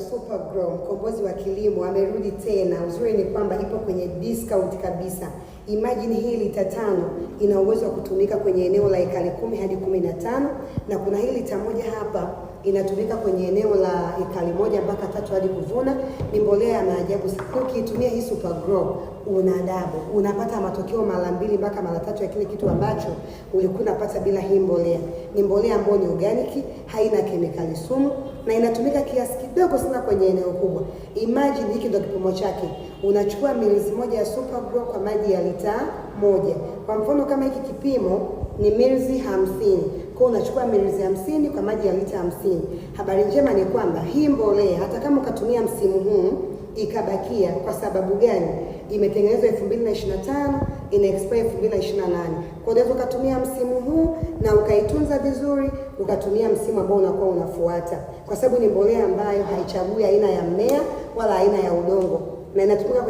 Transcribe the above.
Super Grow, mkombozi wa kilimo, amerudi tena. Uzuri ni kwamba ipo kwenye discount kabisa. Imagine hii lita 5 ina uwezo wa kutumika kwenye eneo la ekari 10 hadi 15, na kuna hii lita 1 hapa inatumika kwenye eneo la ekari 1 mpaka 3 hadi kuvuna. Ni mbolea ya maajabu. Ukiitumia hii Super Grow unapata matokeo mara 2 mpaka mara 3 ya kile kitu ambacho ulikuwa unapata bila hii mbolea. Ni mbolea ambayo ni organic, haina kemikali sumu na inatumika kiasi kidogo sana kwenye eneo kubwa. Imagine hiki ndio kipimo chake. Unachukua mililita 1 ya Super Grow kwa maji ya lita 1. Kwa mfano kama hiki kipimo ni mililita 50. Kwa unachukua mililita 50 kwa maji ya lita 50. Habari njema ni kwamba hii mbolea hata kama ukatumia msimu huu ikabakia, kwa sababu gani? Imetengenezwa 2025, ina expire 2028. Kwa unaweza ukatumia msimu huu na ukaitunza vizuri, ukatumia msimu ambao unakuwa unafuata, kwa sababu ni mbolea ambayo haichagui aina ya mmea wala aina ya udongo na inatumika